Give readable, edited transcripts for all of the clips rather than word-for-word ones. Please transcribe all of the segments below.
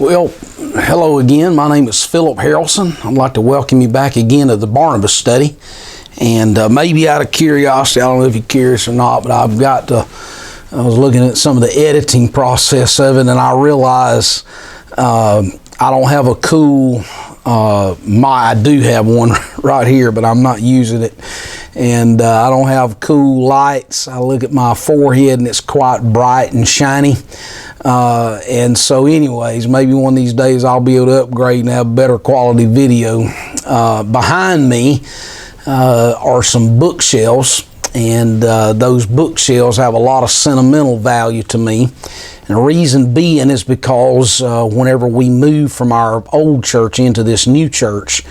Well, hello again. My name is Philip Harrelson. I'd like to welcome you back again to the Barnabas study. And maybe out of curiosity, I don't know if you're curious or not, but I was looking at some of the editing process of it, and I realized I don't have a cool I do have one right here, but I'm not using it. And I don't have cool lights. I look at my forehead and it's quite bright and shiny. And so anyways, maybe one of these days I'll be able to upgrade and have better quality video. Behind me are some bookshelves, and those bookshelves have a lot of sentimental value to me. And the reason being is because whenever we moved from our old church into this new church,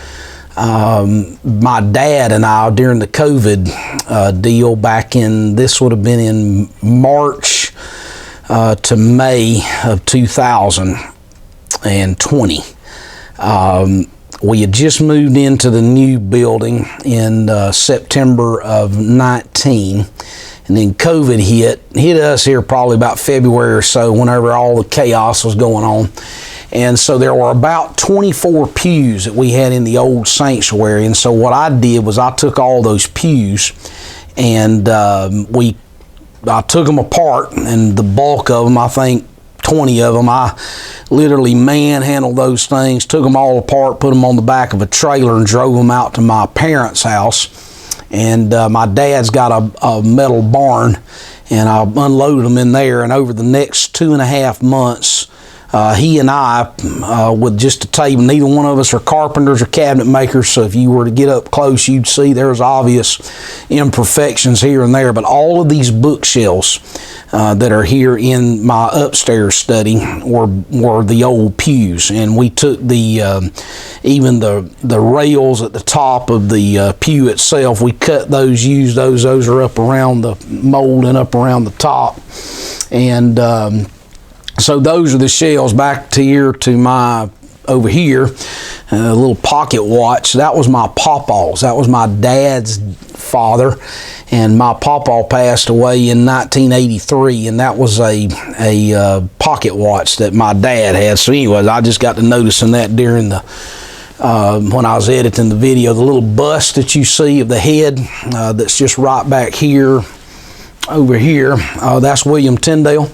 my dad and I, during the COVID deal back in, this would have been in March to May of 2020. We had just moved into the new building in September of 19. And then COVID hit us here probably about February or so, whenever all the chaos was going on. And so there were about 24 pews that we had in the old sanctuary. And so what I did was I took all those pews and I took them apart, and the bulk of them, I think 20 of them, I literally manhandled those things, took them all apart, put them on the back of a trailer, and drove them out to my parents' house. And my dad's got a metal barn, and I unloaded them in there. And over the next 2.5 months, he and I, with just a table, neither one of us are carpenters or cabinet makers, so if you were to get up close, you'd see there's obvious imperfections here and there. But all of these bookshelves that are here in my upstairs study were the old pews, and we took even the rails at the top of the pew itself. We cut those, used those. Those are up around the mold and up around the top, and so those are the shelves. Back to here to my over here, a little pocket watch. That was my pawpaw's. That was my dad's father, and my pawpaw passed away in 1983, and that was a pocket watch that my dad had. So anyways, I just got to noticing that during the when I was editing the video. The little bust that you see of the head that's just right back here, over here, that's William Tyndale.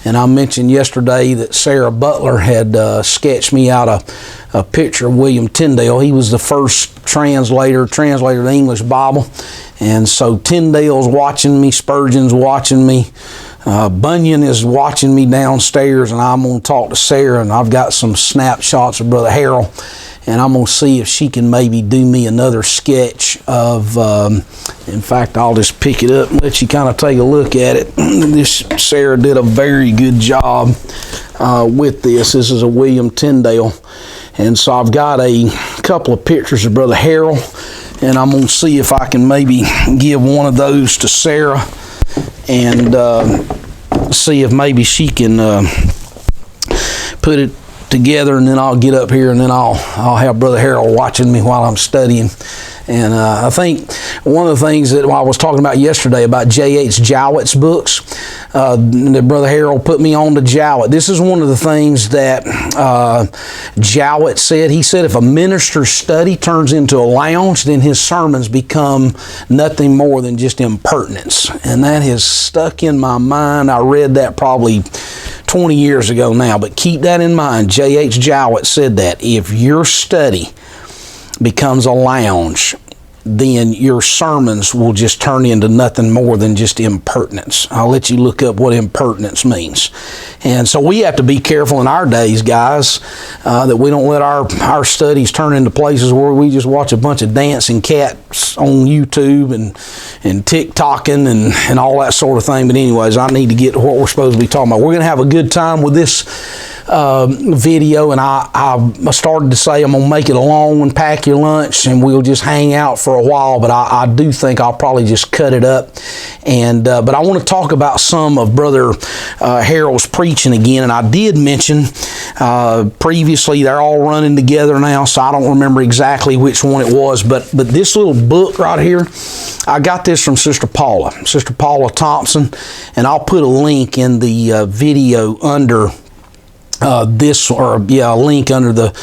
And I mentioned yesterday that Sarah Butler had sketched me out a picture of William Tyndale. He was the first translated the English Bible. And so Tyndale's watching me, Spurgeon's watching me, Bunyan is watching me downstairs, and I'm going to talk to Sarah, and I've got some snapshots of Brother Harrell, and I'm going to see if she can maybe do me another sketch of, in fact, I'll just pick it up and let you kind of take a look at it. Sarah did a very good job with this. This is a William Tyndale. And so I've got a couple of pictures of Brother Harrell, and I'm going to see if I can maybe give one of those to Sarah and see if maybe she can put it together, and then I'll get up here, and then I'll have Brother Harrell watching me while I'm studying. And I think one of the things that I was talking about yesterday about J.H. Jowett's books, that Brother Harrell put me on to Jowett. This is one of the things that Jowett said. He said if a minister's study turns into a lounge, then his sermons become nothing more than just impertinence. And that has stuck in my mind. I read that probably 20 years ago now, but keep that in mind. J.H. Jowett said that if your study becomes a lounge, then your sermons will just turn into nothing more than just impertinence. I'll let you look up what impertinence means. And so we have to be careful in our days, guys, that we don't let our studies turn into places where we just watch a bunch of dancing cats on YouTube and TikToking and all that sort of thing. But anyways, I need to get to what we're supposed to be talking about. We're going to have a good time with this video, and I started to say I'm going to make it a long one, pack your lunch, and we'll just hang out for a while, but I do think I'll probably just cut it up. And but I want to talk about some of Brother Harrell's preaching again, and I did mention previously they're all running together now, so I don't remember exactly which one it was, but this little book right here, I got this from Sister Paula Thompson, and I'll put a link in the video under a link under the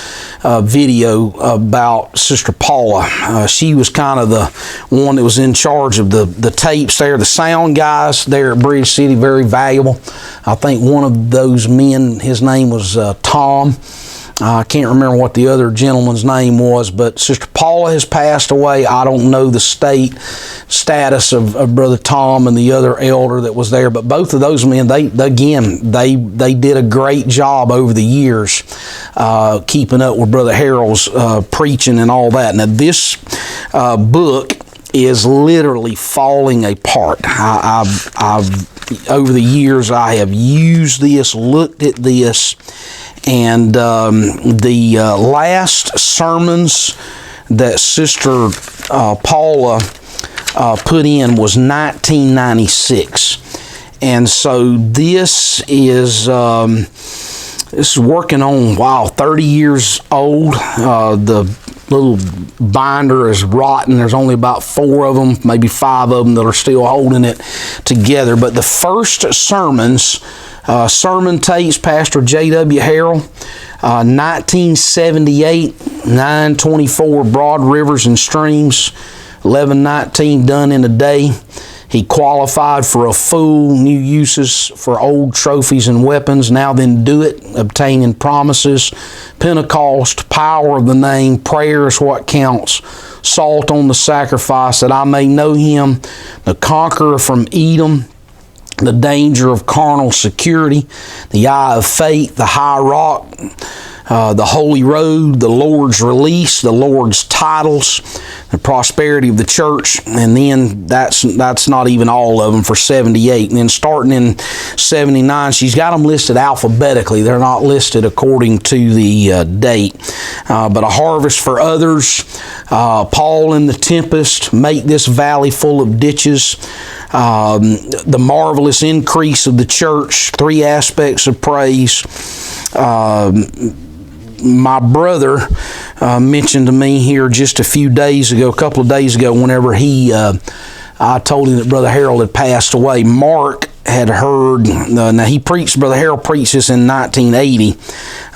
video about Sister Paula. She was kind of the one that was in charge of the tapes there, the sound guys there at Bridge City, very valuable. I think one of those men, his name was Tom. I can't remember what the other gentleman's name was, but Sister Paula has passed away. I don't know the status of Brother Tom and the other elder that was there, but both of those men, they did a great job over the years keeping up with Brother Harrell's preaching and all that. Now this book is literally falling apart. I've over the years I have used this, looked at this, and the last sermons that Sister Paula put in was 1996. And so this is working on, 30 years old. The little binder is rotten. There's only about 4 of them, maybe 5 of them that are still holding it together. But the first sermons, sermon tapes, Pastor J.W. Harrell, 1978, 924 Broad Rivers and Streams, 1119 done in a day. He qualified for a fool, new uses for old trophies and weapons. Now then do it, obtaining promises. Pentecost, power of the name, prayer is what counts. Salt on the sacrifice, that I may know him, the conqueror from Edom, the danger of carnal security, the eye of faith, the high rock, the holy road, the Lord's release, the Lord's titles, the prosperity of the church, and then that's not even all of them for 78. And then starting in 79, she's got them listed alphabetically. They're not listed according to the date. But a harvest for others, Paul in the tempest, make this valley full of ditches, the marvelous increase of the church, 3 aspects of praise. My brother mentioned to me here just a couple of days ago, whenever I told him that Brother Harrell had passed away. Mark had heard, now Brother Harrell preached this in 1980,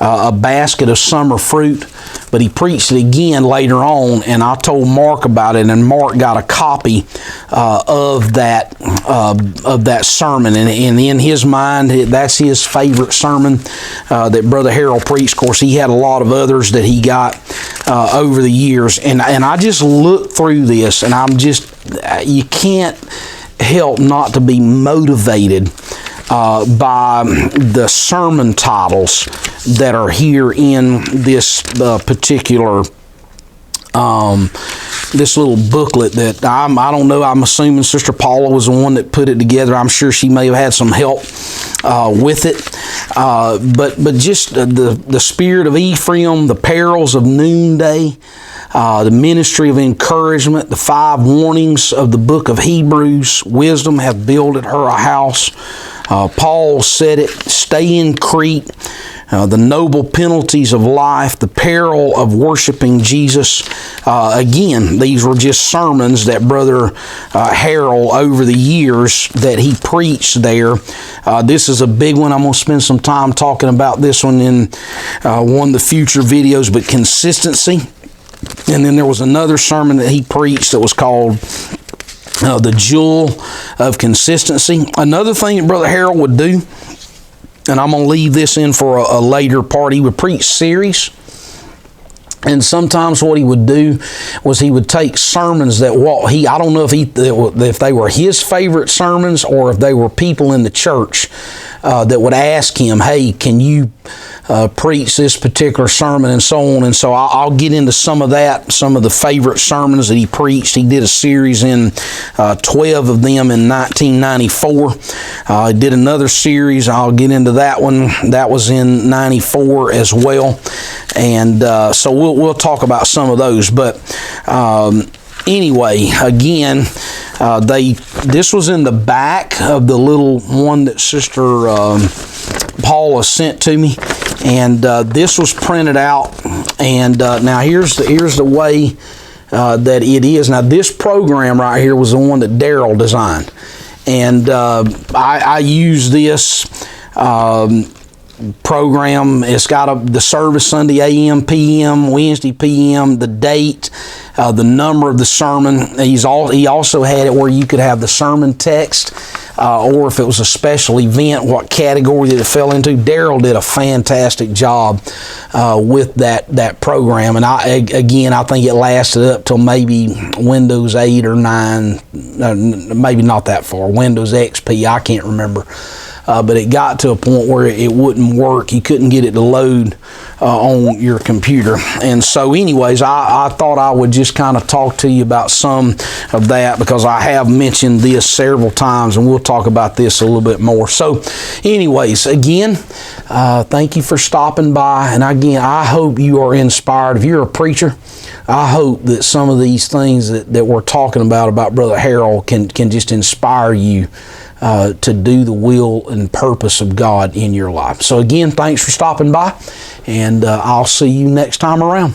a basket of summer fruit, but he preached it again later on, and I told Mark about it, and Mark got a copy of that sermon, and in his mind, that's his favorite sermon that Brother Harrell preached. Of course, he had a lot of others that he got over the years, and I just looked through this, and you can't help not to be motivated by the sermon titles that are here in this particular this little booklet that I don't know, I'm assuming Sister Paula was the one that put it together. I'm sure she may have had some help with it. But just the spirit of Ephraim, the perils of noonday, the ministry of encouragement, the 5 warnings of the book of Hebrews, wisdom hath builded her a house. Paul said it, stay in Crete, the noble penalties of life, the peril of worshiping Jesus. Again, these were just sermons that Brother Harrell over the years that he preached there. This is a big one. I'm going to spend some time talking about this one in one of the future videos, but consistency. And then there was another sermon that he preached that was called the Jewel of Consistency. Another thing that Brother Harrell would do, and I'm going to leave this in for a later part, he would preach series. And sometimes what he would do was he would take sermons that I don't know if they were his favorite sermons or if they were people in the church that would ask him, hey, can you preach this particular sermon, and so on. And so I'll get into some of that, some of the favorite sermons that he preached. He did a series in 12 of them in 1994. He did another series. I'll get into that one. That was in 94 as well. And so we'll talk about some of those. But anyway, again, this was in the back of the little one that Sister Paula sent to me, and this was printed out. And now here's the way that it is. Now this program right here was the one that Daryl designed, and I use this program. It's got the service Sunday AM, PM, Wednesday PM, the date, the number of the sermon. He also had it where you could have the sermon text, or if it was a special event, what category that it fell into. Darrell did a fantastic job with that program, and I think it lasted up till maybe Windows 8 or 9, maybe not that far, Windows XP, I can't remember. But it got to a point where it wouldn't work. You couldn't get it to load on your computer. And so anyways, I thought I would just kind of talk to you about some of that, because I have mentioned this several times, and we'll talk about this a little bit more. So anyways, again, thank you for stopping by. And again, I hope you are inspired. If you're a preacher, I hope that some of these things that we're talking about Brother Harrell can just inspire you to do the will and purpose of God in your life. So again, thanks for stopping by, and I'll see you next time around.